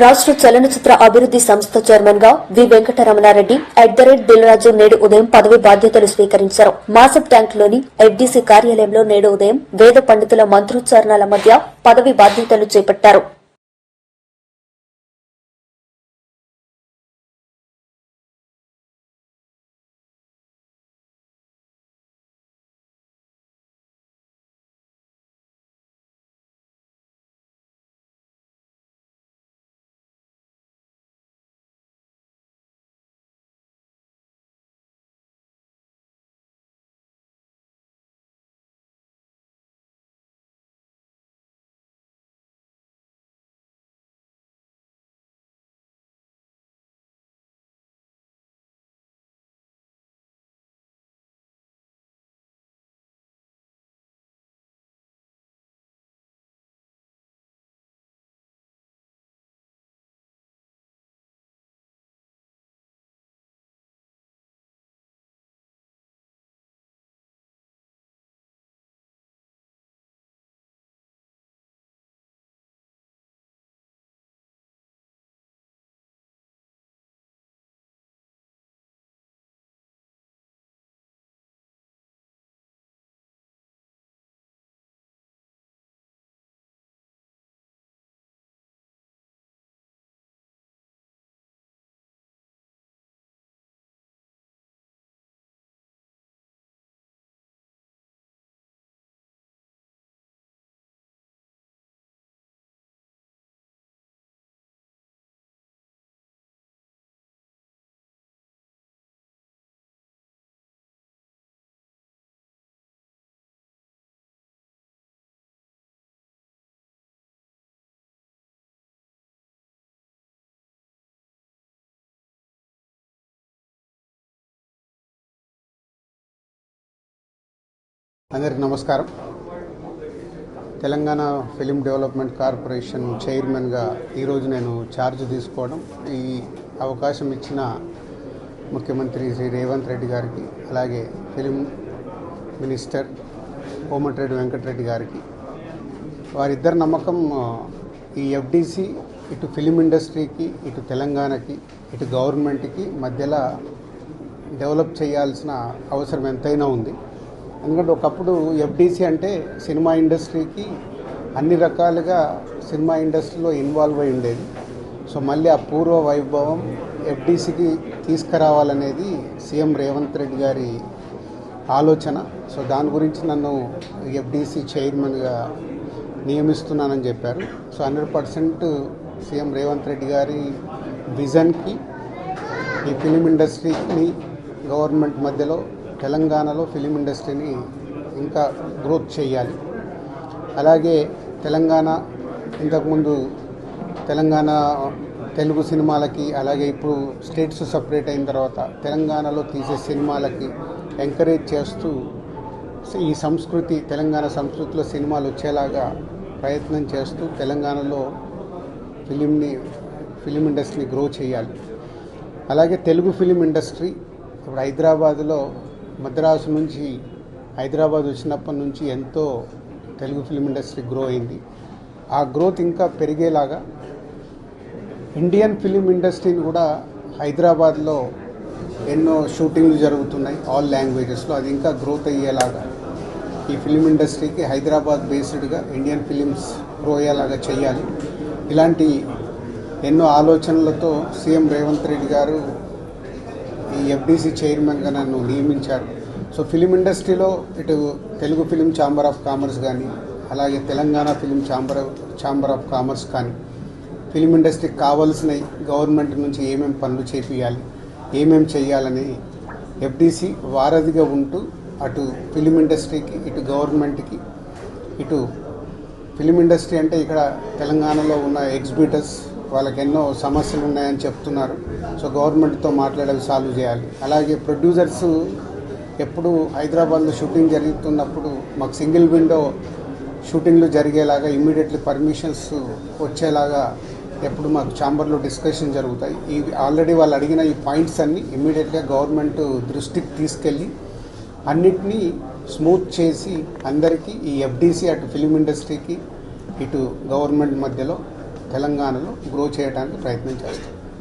రాష్ట్ర చలనచిత్ర అభివృద్ది సంస్థ చైర్మన్ గా వి వెంకటరమణారెడ్డి @దిల్రాజు నేడు ఉదయం పదవి బాధ్యతలు స్వీకరించారు. మాసబ్ ట్యాంక్ లోని ఎఫ్డీసీ కార్యాలయంలో నేడు ఉదయం వేద పండితుల మంత్రోచ్చారణల మధ్య పదవి బాధ్యతలు చేపట్టారు. అందరికీ నమస్కారం. తెలంగాణ ఫిలిం డెవలప్మెంట్ కార్పొరేషన్ చైర్మన్గా ఈరోజు నేను ఛార్జ్ తీసుకోవడం, ఈ అవకాశం ఇచ్చిన ముఖ్యమంత్రి శ్రీ రేవంత్ రెడ్డి గారికి, అలాగే ఫిలిం మినిస్టర్ కోమటిరెడ్డి వెంకటరెడ్డి గారికి, వారిద్దరి నమ్మకం ఈ ఎఫ్డీసీ ఇటు ఫిలిం ఇండస్ట్రీకి, ఇటు తెలంగాణకి, ఇటు గవర్నమెంట్కి మధ్యలో డెవలప్ చేయాల్సిన అవసరం ఎంతైనా ఉంది. ఎందుకంటే ఒకప్పుడు ఎఫ్డీసీ అంటే సినిమా ఇండస్ట్రీకి అన్ని రకాలుగా సినిమా ఇండస్ట్రీలో ఇన్వాల్వ్ అయి ఉండేది. సో మళ్ళీ ఆ పూర్వ వైభవం ఎఫ్డీసీకి తీసుకురావాలనేది సీఎం రేవంత్ రెడ్డి గారి ఆలోచన. సో దాని గురించి నన్ను ఎఫ్డీసీ చైర్మన్గా నియమిస్తున్నానని చెప్పారు. సో 100% సీఎం రేవంత్ రెడ్డి గారి విజన్కి ఈ ఫిలిం ఇండస్ట్రీని గవర్నమెంట్ మధ్యలో తెలంగాణలో ఫిలిం ఇండస్ట్రీని ఇంకా గ్రోత్ చేయాలి. అలాగే తెలంగాణ ఇంతకుముందు తెలంగాణ తెలుగు సినిమాలకి, అలాగే ఇప్పుడు స్టేట్స్ సపరేట్ అయిన తర్వాత తెలంగాణలో తీసే సినిమాలకి ఎంకరేజ్ చేస్తూ ఈ సంస్కృతి, తెలంగాణ సంస్కృతిలో సినిమాలు వచ్చేలాగా ప్రయత్నం చేస్తూ తెలంగాణలో ఫిలిం ఇండస్ట్రీని గ్రో చేయాలి. అలాగే తెలుగు ఫిలిం ఇండస్ట్రీ ఇప్పుడు హైదరాబాదులో, మద్రాసు నుంచి హైదరాబాద్ వచ్చినప్పటి నుంచి ఎంతో తెలుగు ఫిలిం ఇండస్ట్రీ గ్రో అయింది. ఆ గ్రోత్ ఇంకా పెరిగేలాగా ఇండియన్ ఫిలిం ఇండస్ట్రీని కూడా హైదరాబాద్లో ఎన్నో షూటింగ్లు జరుగుతున్నాయి ఆల్ లాంగ్వేజెస్లో, అది ఇంకా గ్రోత్ అయ్యేలాగా ఈ ఫిలిం ఇండస్ట్రీకి హైదరాబాద్ బేస్డ్గా ఇండియన్ ఫిలిమ్స్ గ్రో అయ్యేలాగా చేయాలి. ఇలాంటి ఎన్నో ఆలోచనలతో సీఎం రేవంత్ రెడ్డి గారు ఈ ఎఫ్డీసీ చైర్మన్గా నన్ను నియమించారు. సో ఫిలిం ఇండస్ట్రీలో ఇటు Telugu film chamber of commerce కానీ, అలాగే Telangana film chamber of commerce కానీ, ఫిలిం ఇండస్ట్రీకి కావాల్సినవి గవర్నమెంట్ నుంచి ఏమేమి పనులు చేపియాలి, ఏమేమి చేయాలని ఎఫ్డీసీ వారధిగా ఉంటూ అటు ఫిలిం ఇండస్ట్రీకి, ఇటు గవర్నమెంట్కి, ఇటు ఫిలిం ఇండస్ట్రీ అంటే ఇక్కడ తెలంగాణలో ఉన్న ఎగ్జిబిటర్స్ వాళ్ళకి ఎన్నో సమస్యలు ఉన్నాయని చెప్తున్నారు. సో గవర్నమెంట్తో మాట్లాడేవి సాల్వ్ చేయాలి. అలాగే ప్రొడ్యూసర్స్ ఎప్పుడు హైదరాబాద్లో షూటింగ్ జరుగుతున్నప్పుడు మాకు సింగిల్ విండో షూటింగ్లు జరిగేలాగా ఇమ్మీడియట్లీ పర్మిషన్స్ వచ్చేలాగా ఎప్పుడు మాకు ఛాంబర్లో డిస్కషన్ జరుగుతాయి. ఈ ఆల్రెడీ వాళ్ళు అడిగిన ఈ పాయింట్స్ అన్నీ ఇమ్మీడియట్గా గవర్నమెంట్ దృష్టికి తీసుకెళ్ళి అన్నిటినీ స్మూత్ చేసి అందరికీ ఈ ఎఫ్డీసీ అటు ఫిలిం ఇండస్ట్రీకి, ఇటు గవర్నమెంట్ మధ్యలో తెలంగాణలో గ్రో చేయడానికి ప్రయత్నం చేస్తాం.